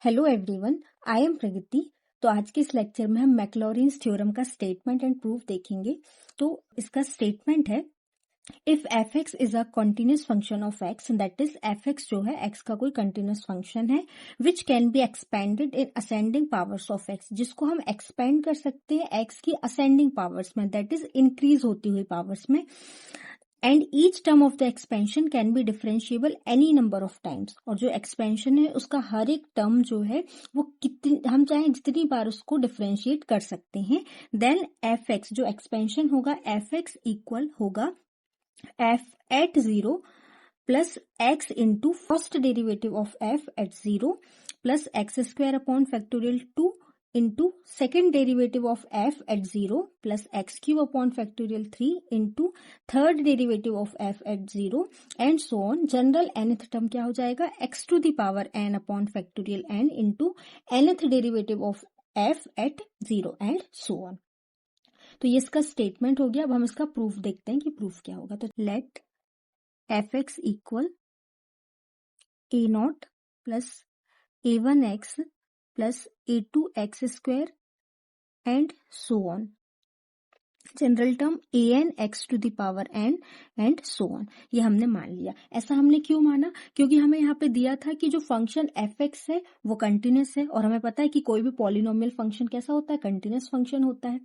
Hello everyone, I am प्रगति। तो आज के इस लेक्चर में हम मैक्लॉरिन्स थ्योरम का स्टेटमेंट एंड प्रूफ देखेंगे। तो इसका स्टेटमेंट है, if F x is a continuous function of x, that is F x जो है एक्स का कोई कंटिन्यूस फंक्शन है which can be expanded in ascending powers of x, जिसको हम एक्सपेंड कर सकते हैं एक्स की असेंडिंग पावर्स में, दैट इज इंक्रीज होती हुई पावर्स में। And each term of the expansion can be differentiable any number of times, और जो एक्सपेंशन है उसका हर एक टर्म जो है वो कितनी, हम चाहे जितनी बार उसको डिफरेंशिएट कर सकते हैं। देन एफ एक्स जो एक्सपेंशन होगा, एफ एक्स इक्वल होगा f at zero plus x into first derivative of f at zero plus x square upon factorial 2 into second derivative of f at zero plus x cube upon factorial 3 into third derivative of f at zero and so on. General nth term क्या हो जाएगा, x to the power n upon factorial n into nth derivative of f at zero and so on. तो ये इसका statement हो गया। अब हम इसका प्रूफ देखते हैं कि प्रूफ क्या होगा। तो let f x equal a naught plus a one x plus a two x square and so on. General term a n x to the power n and so on. ये हमने मान लिया। ऐसा हमने क्यों माना, क्योंकि हमें यहाँ पे दिया था कि जो फंक्शन एफ एक्स है वो कंटिन्यूस है, और हमें पता है कि कोई भी पॉलिनोमियल फंक्शन कैसा होता है, कंटिन्यूस फंक्शन होता है।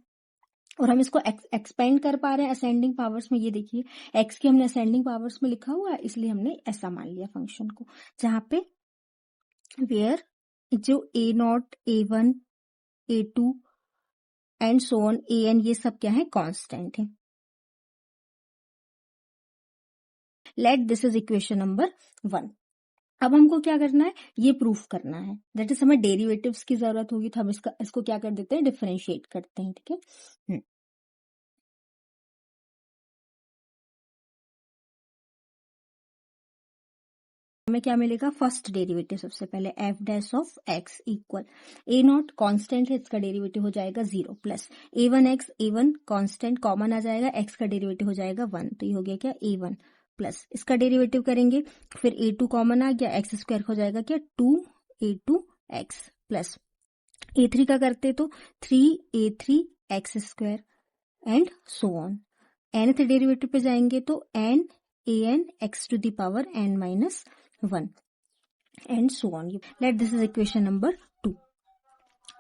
और हम इसको एक्सपेंड कर पा रहे हैं असेंडिंग पावर्स में। ये देखिए एक्स की हमने असेंडिंग पावर्स में लिखा हुआ है, इसलिए हमने ऐसा मान लिया फंक्शन को, जहां पे वेयर जो a naught a one a two and so on a n ये सब क्या है, कांस्टेंट है। Let this is equation number 1। अब हमको क्या करना है, ये प्रूफ करना है। दैट इज हमें डेरिवेटिव्स की जरूरत होगी, तो हम इसको क्या कर देते हैं, डिफरेंशिएट करते हैं। ठीक है, हमें क्या मिलेगा, फर्स्ट डेरिवेटिव सबसे पहले F dash of x equal a not constant है, इसका डेरिवेटिव हो जाएगा 0 plus a one x, a one constant common आ जाएगा, एक्स का डेरिवेटिव हो जाएगा 1, तो ये हो गया क्या ए वन प्लस इसका डेरिवेटिव करेंगे, फिर ए टू कॉमन आ गया, एक्स स्क्वायर हो जाएगा क्या 2 a two x plus a three का करते तो 3 a three x square and so on. nth derivative पे जाएंगे तो n a n x to the power n minus 1 and so on. Let this is equation number 2।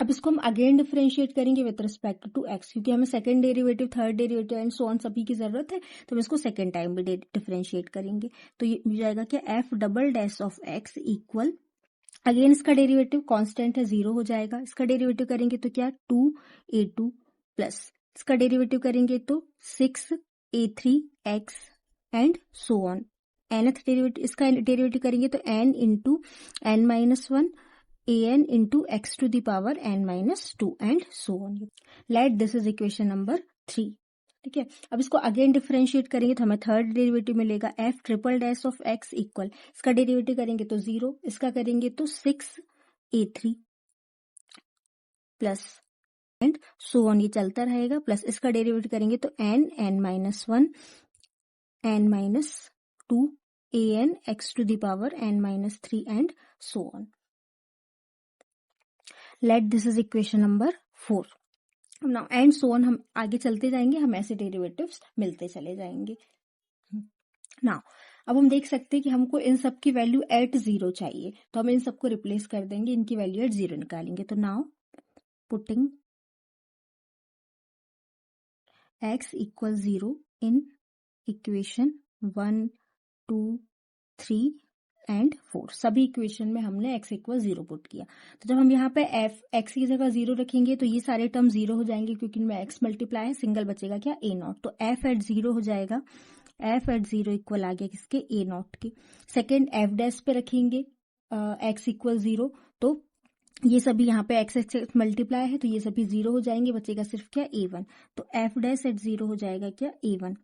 अब इसको हम again differentiate करेंगे विद रिस्पेक्ट टू एक्स, क्योंकि हमें second derivative, third derivative and so on सभी की जरूरत है, तो हम इसको सेकंड टाइम भी डिफरेंशिएट करेंगे। तो ये हो जाएगा क्या, F double dash of x equal, again इसका डेरिवेटिव कांस्टेंट है 0 हो जाएगा, इसका डेरिवेटिव करेंगे तो क्या 2 ए टू प्लस इसका डेरिवेटिव करेंगे तो 6 a three x and so on. nth derivative, इसका डेरिवेटिव करेंगे तो n into n minus 1 a n into x to the power n minus 2 and so on. Let this is equation number 3। ठीक है, अब इसको again differentiate करेंगे तो हमें थर्ड डेरिवेटिव मिलेगा f triple dash of x equal, इसका derivative करेंगे तो 0, इसका करेंगे तो 6 a three plus and so on, ये चलता रहेगा, प्लस इसका डेरिवेटिव करेंगे तो n n minus 1 n minus 2 a n x to the power n minus 3 and so on. Let this is equation number 4। Now and so on, हम आगे चलते जाएंगे, हम ऐसे डेरिवेटिव्स मिलते चले जाएंगे। नाउ अब हम देख सकते हैं कि हमको इन सब की वैल्यू एट 0 चाहिए, तो हम इन सबको रिप्लेस कर देंगे, इनकी वैल्यू एट 0 निकालेंगे। तो now putting x equal 0 in equation 1 2 3 and 4, सभी इक्वेशन में हमने x इक्वल 0 पुट किया। तो जब हम यहाँ पे f x की जगह 0 रखेंगे तो ये सारे टर्म 0 हो जाएंगे, क्योंकि इनमें x मल्टीप्लाई है, सिंगल बचेगा क्या, a नॉट। तो f एट 0 हो जाएगा, f एट 0 इक्वल आ गया किसके, a नॉट के। सेकेंड f डैश पे रखेंगे x इक्वल 0, तो ये सभी यहाँ पे x मल्टीप्लाई है, तो ये सभी 0 हो जाएंगे, बचेगा सिर्फ क्या, a1। तो f डैश एट 0 हो जाएगा क्या, a1।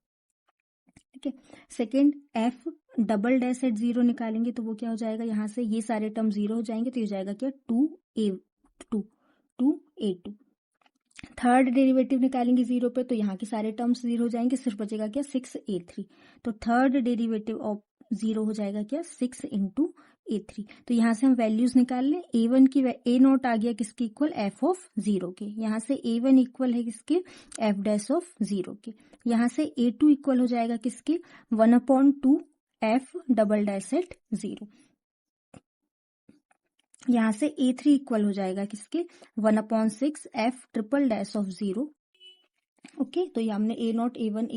ठीक है, second f double dash at 0 निकालेंगे तो वो क्या हो जाएगा, यहाँ से ये सारे टर्म 0 हो जाएंगे, तो ये हो जाएगा क्या 2a2। थर्ड डेरिवेटिव निकालेंगे 0 पे, तो यहाँ के सारे टर्म्स 0 हो जाएंगे, सिर्फ बचेगा क्या 6a3। तो थर्ड डेरिवेटिव ऑफ 0 हो जाएगा क्या 6 इंटू A3। तो यहाँ से हम वैल्यूज निकाल लें। A1 की A नॉट आ गया किसके इक्वल, f ऑफ 0 के। यहाँ से A1 इक्वल है किसके, f डैश ऑफ 0 के। यहाँ से A2 इक्वल हो जाएगा किसके, 1/2 f डबल डैश एट 0। यहाँ से A3 इक्वल हो जाएगा किसके, 1/6 f triple dash of 0। Okay, तो ये हमने A नॉट, A1,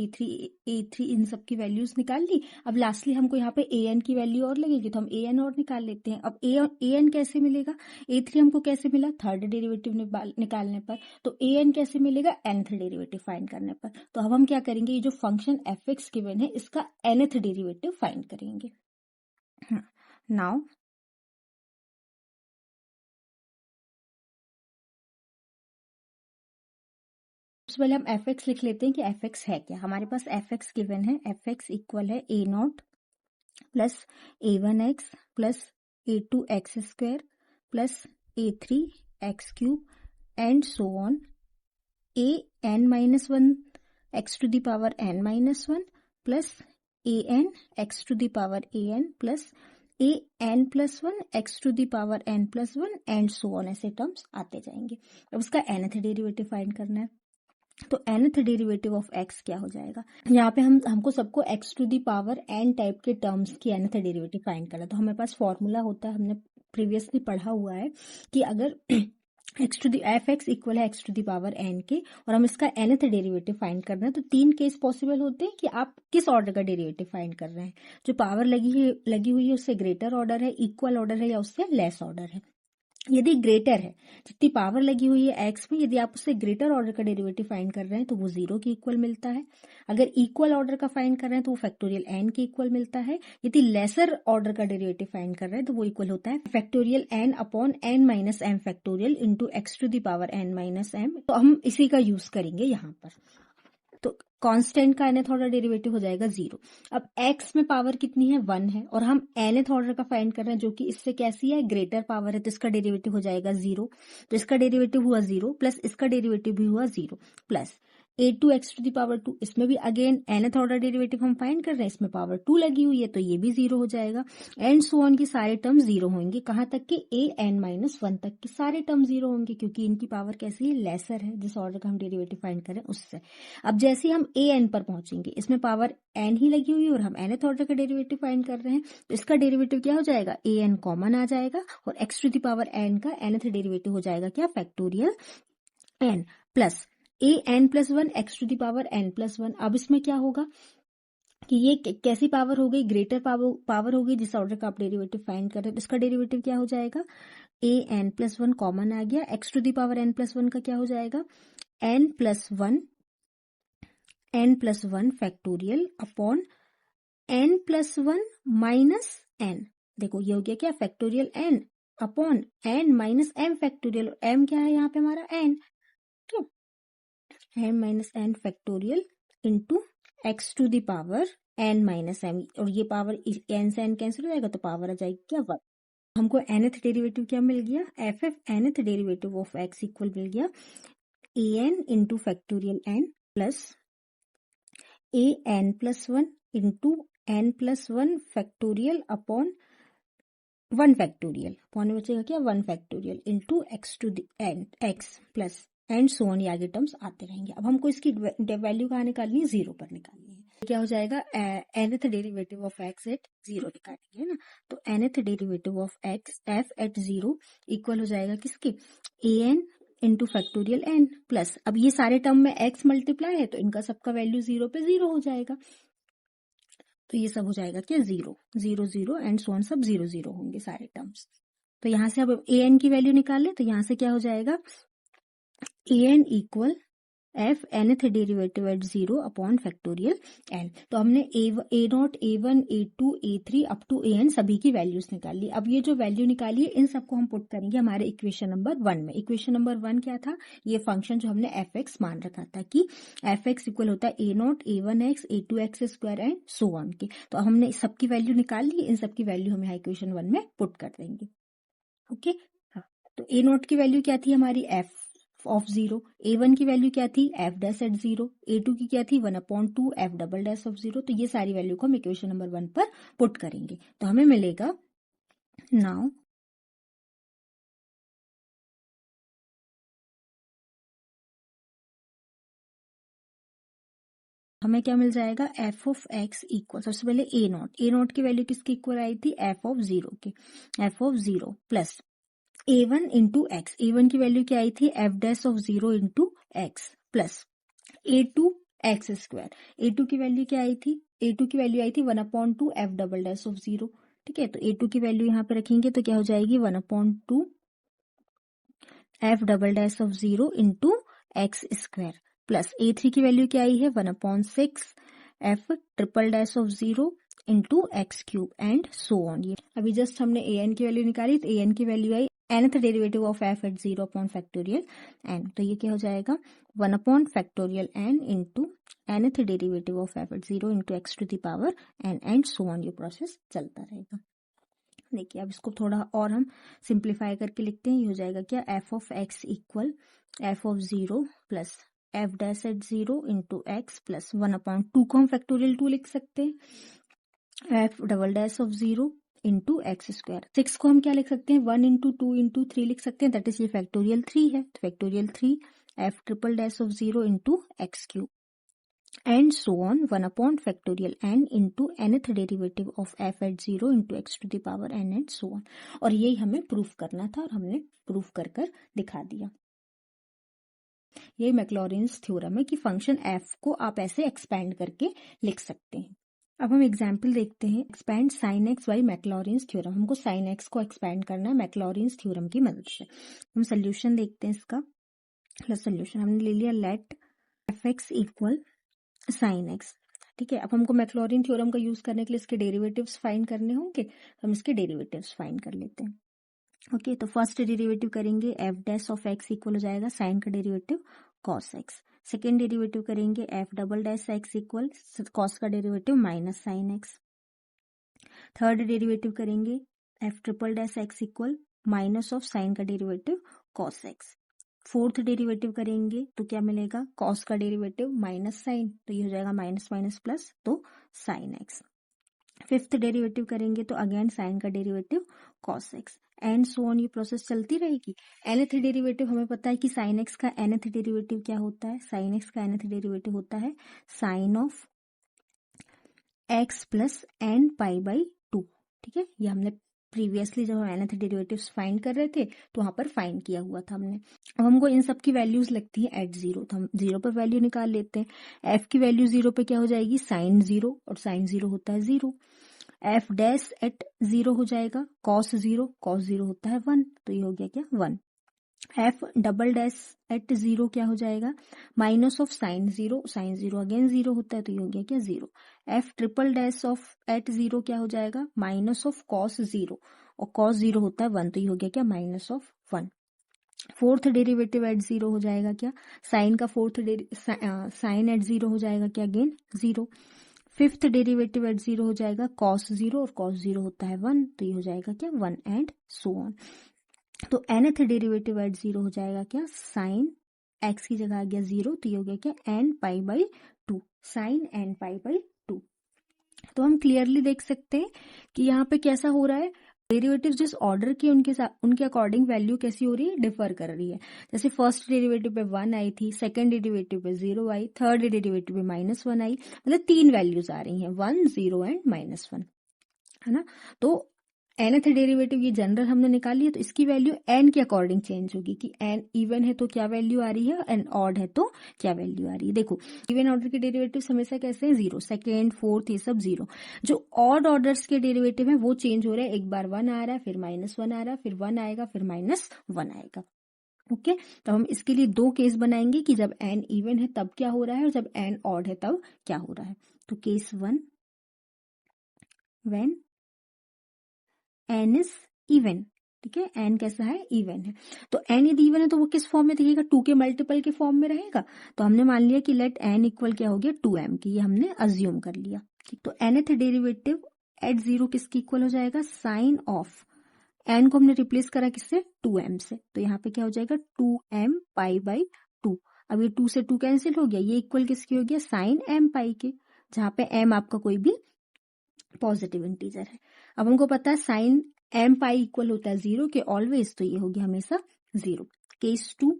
A3 इन सब की वैल्यूज निकाल ली। अब लास्टली हमको यहाँ पे AN की वैल्यू और लगेगी, तो हम AN और निकाल लेते हैं। अब AN कैसे मिलेगा, A3 हमको कैसे मिला, थर्ड डेरिवेटिव निकालने पर। तो AN कैसे मिलेगा, nth डेरिवेटिव फाइंड करने पर। तो अब हम क्या करेंगे, ये जो फंक्शन fx गिवन है इसका nth डेरिवेटिव फाइंड करेंगे। नाउ सबसे पहले हम fx लिख लेते हैं कि fx है क्या। हमारे पास fx गिवन है, fx इक्वल है A naught plus A1x plus A2x square plus A3x cube and so on an minus 1 x to the power n minus 1 plus an x to the power an plus an plus 1 x to the power n plus 1 and so on, ऐसे terms आते जाएंगे। अब उसका nth derivative find करना है। तो nth derivative of x क्या हो जाएगा, यहाँ पे हमको सबको x to the power n type के टर्म्स की nth डेरिवेटिव फाइंड करना। तो हमारे पास फॉर्मूला होता है, हमने प्रीवियसली पढ़ा हुआ है कि अगर x to the fx equal है x to the power n के और हम इसका nth डेरिवेटिव फाइंड करना है, तो 3 केस पॉसिबल होते हैं कि आप किस ऑर्डर का डेरिवेटिव फाइंड कर रहे हैं। जो पावर लगी हुई है उससे ग्रेटर ऑर्डर है, इक्वल ऑर्डर है या उससे लेस ऑर्डर है। यदि ग्रेटर है, जितनी पावर लगी हुई है एक्स में, यदि आप उससे ग्रेटर ऑर्डर का डेरिवेटिव फाइंड कर रहे हैं तो वो 0 के इक्वल मिलता है। अगर इक्वल ऑर्डर का फाइंड कर रहे हैं तो वो फैक्टोरियल एन के इक्वल मिलता है। यदि लेसर ऑर्डर का डेरिवेटिव फाइंड कर रहे हैं तो वो इक्वल होता है factorial n upon n minus m factorial into x to the power n minus m. तो हम इसी का यूज करेंगे यहाँ पर। तो कांस्टेंट का nth ऑर्डर डेरिवेटिव हो जाएगा 0। अब x में पावर कितनी है, 1 है, और हम nth ऑर्डर का फाइंड कर रहे हैं जो कि इससे कैसी है, ग्रेटर पावर है, तो इसका डेरिवेटिव हो जाएगा 0। तो इसका डेरिवेटिव हुआ 0 प्लस इसका डेरिवेटिव भी हुआ 0 plus a2x to the power 2, इसमें भी अगेन nth ऑर्डर डेरिवेटिव हम फाइंड कर रहे हैं, इसमें पावर 2 लगी हुई है तो ये भी 0 हो जाएगा। एंड सो ऑन की सारे टर्म 0 होंगे, कहाँ तक के an-1 तक के सारे टर्म 0 होंगे, क्योंकि इनकी पावर कैसी है, लेसर है, जिस ऑर्डर का हम डेरिवेटिव फाइंड करें उससे। अब जैसे हम an पर पहुंचेंगे, इसमें पावर n ही लगी हुई है और हम nth ऑर्डर का डेरिवेटिव फाइंड कर रहे हैं, तो इसका डेरिवेटिव क्या हो जाएगा, an कॉमन आ जाएगा और x to the power n का nth डेरिवेटिव हो जाएगा क्या, factorial n plus an plus 1 x to the power n plus 1। अब इसमें क्या होगा कि ये कैसी पावर हो गई, ग्रेटर पावर हो गई, जिस ऑर्डर का आप डेरिवेटिव फाइंड कर रहे हैं। तो इसका डेरिवेटिव क्या हो जाएगा, an प्लस 1 कॉमन आ गया, x to the power n plus 1 का क्या हो जाएगा, n plus 1 factorial upon n plus 1 minus n। देखो ये हो गया क्या, factorial n upon n minus m factorial. m क्या है यहाँ पे हमारा n, तो m minus n factorial into x to the power n minus m, और ये पावर n से n कैंसिल हो जाएगा तो पावर आ जाएगी क्या, 1। हमको nth डेरिवेटिव क्या मिल गया, nth derivative of x equal मिल गया an into factorial n plus an plus 1 into n plus 1 factorial upon 1 factorial, upon बचेगा क्या, 1 factorial into x to the n x plus and so on, ये आगे terms आते रहेंगे। अब हमको इसकी वैल्यू कहाँ निकालनी है, 0 पर निकालनी है। क्या हो जाएगा, nth derivative of x at 0 निकालेंगे, है ना। तो nth derivative of x f at 0 equal हो जाएगा किसके, an into factorial n plus, अब ये सारे टर्म में x मल्टीप्लाई है तो इनका सबका वैल्यू 0 पे 0 हो जाएगा, तो ये सब हो जाएगा क्या, 0 0 0 एंड सो ऑन, सब 0 0 होंगे सारे टर्म्स। तो यहाँ से अब an की वैल्यू निकाल ले, तो यहाँ से क्या हो जाएगा, an equal f nth derivative at 0 upon factorial n। तो हमने a naught, a1, a2, a3 up to an सभी की वैल्यूज निकाल ली। अब ये जो वैल्यू निकाली है इन सबको हम पुट करेंगे हमारे इक्वेशन नंबर 1 में। इक्वेशन नंबर 1 क्या था, ये फंक्शन जो हमने fx मान रखा था कि fx इक्वल होता है a not, a1x, a2x square and so on के। तो हमने सबकी वैल्यू निकाल ली, इन सबकी वैल्यू हम यहाँ इक्वेशन 1 में पुट कर देंगे। ओके, हाँ, तो a नॉट की वैल्यू क्या थी हमारी, f ऑफ 0, a1 की वैल्यू क्या थी, f डैश एट 0, a2 की क्या थी 1/2 f डबल डैश ऑफ 0। तो ये सारी वैल्यू को हम इक्वेशन नंबर 1 पर पुट करेंगे, तो हमें मिलेगा नाउ हमें क्या मिल जाएगा, एफ ऑफ एक्स इक्वल, सबसे पहले ए नॉट की वैल्यू किसकी इक्वल आई थी, एफ ऑफ जीरो की, f of zero plus a one into x, a one की वैल्यू क्या आई थी, f dash of zero into x plus a two x square, a two की वैल्यू क्या आई थी, ए टू की वैल्यू आई थी 1/2 F double dash of zero. ठीक है, तो ए टू की वैल्यू यहाँ पे रखेंगे तो क्या हो जाएगी 1/2 F double dash of zero into x square plus a three की वैल्यू क्या आई है 1/6 F triple dash of zero into x cube and so on. ये अभी जस्ट हमने ए एन की वैल्यू निकाली, तो ए एन की वैल्यू आई nth derivative of f at zero upon factorial n, तो ये क्या हो जाएगा 1/फैक्टोरियल n into nth derivative of f at zero into x to the power n and so on. ये प्रोसेस चलता रहेगा। देखिए अब इसको थोड़ा और हम सिंप्लीफाई करके लिखते हैं, ये हो जाएगा क्या, f of x equal f of zero plus f dash at zero into x plus 1/2 को हम फैक्टोरियल 2 लिख सकते हैं, f double dash of zero into x square. 6 को हम क्या लिख सकते हैं, 1 इंटू 2 इंटू 3 लिख सकते हैं, दैट इज ये फैक्टोरियल 3 है, factorial 3 F triple dash of zero into x cube and so on 1/factorial n into nth derivative of f at 0 into x to the power n and so on। और यही हमें proof करना था और हमने proof कर कर दिखा दिया। ये मैक्लॉरिन्स थ्योरम है कि फंक्शन f को आप ऐसे एक्सपैंड करके लिख सकते हैं। अब हम एग्जाम्पल देखते हैं, expand sine x by Maclaurin's theorem. हमको साइन एक्स को एक्सपैंड करना है मैक्लॉरिन्स थ्योरम की मदद से। हम सोल्यूशन देखते हैं इसका। सोल्यूशन हमने ले लिया, let f x equal sine x. ठीक है, अब हमको मैक्लॉरिन थ्योरम का यूज करने के लिए इसके डेरिवेटिव्स फाइंड करने होंगे, हम इसके डेरिवेटिव्स फाइंड कर लेते हैं। ओके, तो फर्स्ट डेरिवेटिव करेंगे f dash of x equal हो जाएगा साइन का derivative cos x. Second derivative करेंगे f double dash x equal cos का derivative minus sine x. Third derivative करेंगे f triple dash x equal minus of sine का derivative cos x. Fourth derivative करेंगे तो क्या मिलेगा, cos का derivative minus sign, तो ये हो जाएगा माइनस माइनस प्लस, तो साइन एक्स। फिफ्थ डेरिवेटिव करेंगे तो अगेन साइन का derivative cos x and so on. ये प्रोसेस चलती रहेगी। nth डेरिवेटिव हमें पता है कि साइन एक्स का nth डेरिवेटिव क्या होता है, साइन एक्स का nth डेरिवेटिव होता है sine of x plus n pi by two. ठीक है, ये हमने प्रीवियसली जब हम nth डेरिवेटिव्स फाइंड कर रहे थे तो वहां पर फाइंड किया हुआ था हमने। अब हमको इन सब की वैल्यूज लगती है एट जीरो, तो हम जीरो पर वैल्यू निकाल लेते हैं। एफ की वैल्यू जीरो पे क्या हो जाएगी, साइन जीरो, और साइन जीरो होता है zero. F dash at zero हो जाएगा कॉस जीरो होता है वन, तो ये हो गया क्या, one. F double dash at zero क्या हो जाएगा, minus of sine zero again zero होता है, तो ये हो गया क्या, zero. F triple dash of at zero क्या हो जाएगा, माइनस ऑफ कॉस जीरो, और कॉस जीरो होता है वन, तो ये हो गया क्या, minus of one. Fourth derivative at zero हो जाएगा क्या, साइन का फोर्थ साइन एट जीरो हो जाएगा क्या, again zero. Fifth derivative at zero हो जाएगा कॉस जीरो, और कॉस जीरो होता है वन, तो ये हो जाएगा क्या, वन एंड सो ऑन। तो nth डेरिवेटिव एट जीरो हो जाएगा क्या, साइन एक्स की जगह आ गया जीरो, तो ये हो गया क्या, n pi by two, sine n pi by two. तो हम क्लियरली देख सकते हैं कि यहाँ पे कैसा हो रहा है, डेरिवेटिव जिस ऑर्डर की उनके अकॉर्डिंग वैल्यू कैसी हो रही है, डिफर कर रही है। जैसे फर्स्ट डेरिवेटिव पे वन आई थी, सेकंड डेरिवेटिव पे जीरो आई, थर्ड डेरिवेटिव पे माइनस वन आई, मतलब तीन वैल्यूज आ रही हैं, one zero and minus one, है ना। तो nth डेरिवेटिव ये जनरल हमने निकाली है, तो इसकी वैल्यू n के अकॉर्डिंग चेंज होगी कि n इवन है तो क्या वैल्यू आ रही है, n ऑड है तो क्या वैल्यू आ रही है। देखो इवन ऑर्डर के डेरिवेटिव हमेशा कैसे हैं, जीरो, सेकेंड फोर्थ ये सब जीरो। जो ऑड ऑर्डर्स के डेरिवेटिव है वो चेंज हो रहे हैं, एक बार वन आ रहा है, फिर माइनस वन आ रहा है, फिर वन आएगा, फिर माइनस वन आएगा। ओके, तो हम इसके लिए दो केस बनाएंगे कि जब n इवन है तब क्या हो रहा है, और जब n ऑड है तब क्या हो रहा है। तो case one, when n is even, ठीक है, n कैसा है, इवन है। तो n यदि इवन है तो वो किस फॉर्म में दिखेगा, टू के मल्टीपल के फॉर्म में रहेगा। तो हमने मान लिया कि लेट n इक्वल क्या हो गया, 2m की, ये हमने अज्यूम कर लिया। ठीक, तो nth डेरिवेटिव एट जीरो किसकी इक्वल हो जाएगा, साइन ऑफ n को हमने रिप्लेस करा किससे, 2m से, तो यहाँ पे क्या हो जाएगा 2m पाई बाई टू। अब ये 2 से 2 कैंसिल हो गया, ये इक्वल किसकी हो गया, साइन m पाई के, जहाँ पे m आपका कोई भी पॉजिटिव इंटीजर है। अब हमको पता है साइन एम पाई इक्वल होता है 0 के ऑलवेज, तो ये हो गया हमेशा 0। Case 2,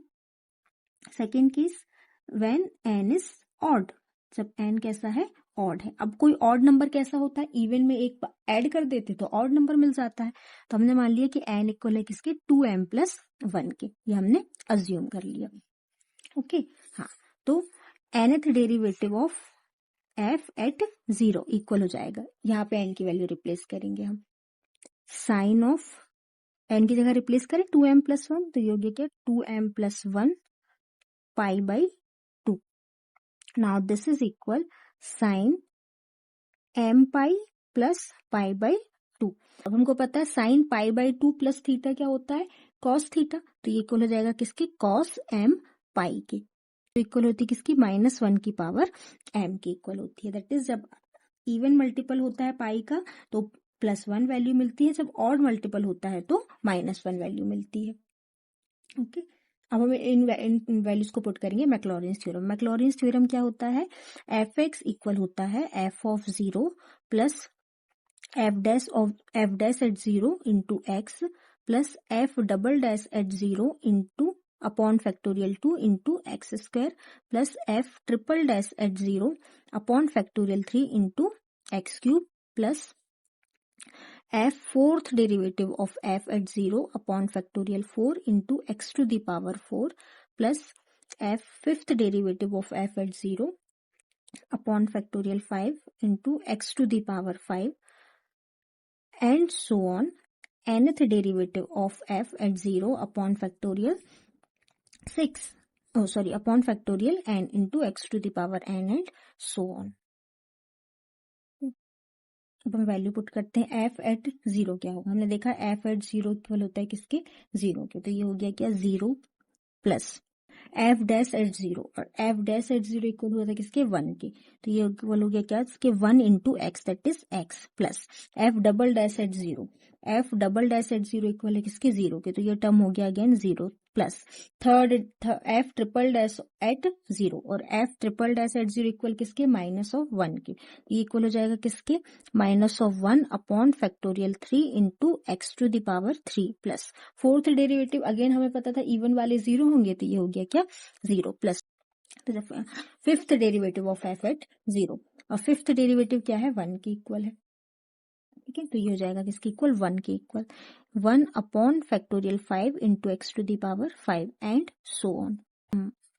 second case, when an is odd, जब एन कैसा है, ऑड है। अब कोई ऑड नंबर कैसा होता है, इवन में एक ऐड कर देते तो ऑड नंबर मिल जाता है, तो हमने मान लिया कि एन इक्वल है किसके, 2m+1 के, ये हमने अज्यूम कर लिया। ओके हाँ, तो nth derivative of f at 0 equal हो जाएगा, यहाँ पे n की वैल्यू रिप्लेस करेंगे हम, साइन ऑफ n की जगह रिप्लेस करें 2m+1, तो ये हो गया क्या, 2m+1 pi by 2। Now this is equal sine m pi plus pi by 2। अब हमको पता है sine pi by 2 plus theta क्या होता है, कॉस थीटा, तो ये इक्वल हो जाएगा किसके, कॉस m पाई के, तो इक्वल होती है किसकी, -1 की पावर m की इक्वल होती है। दैट इज जब इवन मल्टीपल होता है पाई का तो +1 वैल्यू मिलती है, जब ऑड मल्टीपल होता है तो -1 वैल्यू मिलती है। ओके अब हम इन वैल्यूज को पुट करेंगे मैक्लॉरिन्स थ्योरम। मैक्लॉरिन्स थ्योरम क्या होता है, f(x) इक्वल होता है f(0) plus f' at 0 into x plus f" at 0 into upon factorial 2 into x square plus f" at 0 upon factorial 3 into x cube plus f fourth derivative of f at 0 upon factorial 4 into x to the power 4 plus f fifth derivative of f at 0 upon factorial 5 into x to the power 5 and so on, nth derivative of f at 0 upon factorial 6 upon factorial n into x to the power n and so on। अब हम value put करते हैं, f at 0 क्या होगा, हमने देखा f at 0 equal होता है किसके, 0 के, तो ये हो गया क्या, 0 प्लस f' एट 0 और f' एट 0 इक्वल होता है किसके, 1 के, तो ये इक्वल हो गया क्या, इसके 1 into x that is x plus f" at 0, f" at 0 equal है किसके, 0 के, तो ये टर्म हो गया again 0 plus third f" at 0 और f" एट 0 इक्वल किसके, -1 के, ये इक्वल हो जाएगा किसके, -1 upon factorial 3 into x to the power 3 plus fourth derivative, again हमें पता था इवन वाले 0 होंगे, तो ये हो गया क्या, 0 plus fifth derivative of f at 0 और फिफ्थ डेरिवेटिव क्या है, 1 के इक्वल है। ठीक है, तो ये हो जाएगा किसके इक्वल, 1 के equal, 1 upon factorial 5 into x to the power 5 and so on,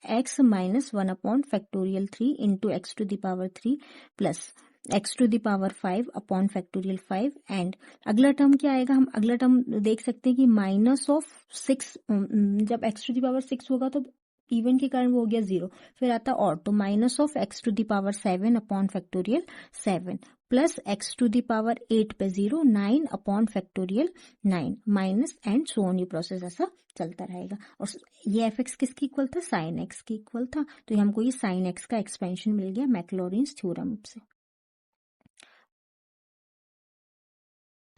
x -1 upon factorial 3 into x to the power 3 plus x to the power 5 upon factorial 5 and अगला टर्म क्या आएगा, हम अगला टर्म देख सकते हैं कि -6, जब x टू द पावर 6 होगा तो इवन के कारण वो हो गया 0, फिर आता और, तो -x to the power 7 upon factorial 7 plus x to the power 8 पे 0, 9 upon factorial 9 minus and so on, ये प्रोसेस ऐसा चलता रहेगा। और ये f(x) किसके इक्वल था, साइन x के इक्वल था, तो हमको ये साइन x का एक्सपेंशन मिल गया मैक्लॉरिन्स थ्योरम से।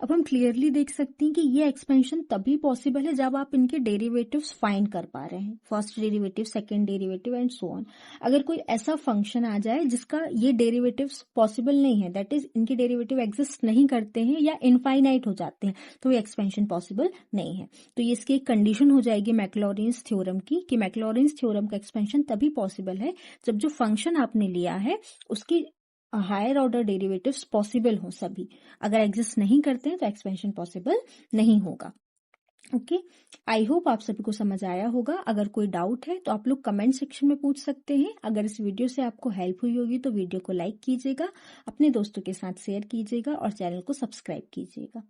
अब हम क्लियरली देख सकते हैं कि ये एक्सपेंशन तभी पॉसिबल है जब आप इनके डेरिवेटिव्स फाइंड कर पा रहे हैं, first derivative, second derivative and so on. अगर कोई ऐसा फंक्शन आ जाए जिसका ये डेरिवेटिव्स पॉसिबल नहीं है, दैट इज इनके डेरिवेटिव एग्जिस्ट नहीं करते हैं या इनफाइनाइट हो जाते हैं, तो ये एक्सपेंशन पॉसिबल नहीं है। तो ये इसकी एक कंडीशन हो जाएगी मैक्लॉरिन्स थ्योरम की, कि मैक्लॉरिन्स थ्योरम का एक्सपेंशन तभी पॉसिबल है जब जो फंक्शन आपने लिया है उसकी हायर ऑर्डर डेरिवेटिव्स पॉसिबल हो सभी, अगर एग्जिस्ट नहीं करते हैं तो एक्सपेंशन पॉसिबल नहीं होगा। ओके, आई होप आप सभी को समझ आया होगा। अगर कोई डाउट है तो आप लोग कमेंट सेक्शन में पूछ सकते हैं। अगर इस वीडियो से आपको हेल्प हुई होगी तो वीडियो को लाइक कीजिएगा, अपने दोस्तों के साथ शेयर कीजिएगा और चैनल को सब्सक्राइब कीजिएगा।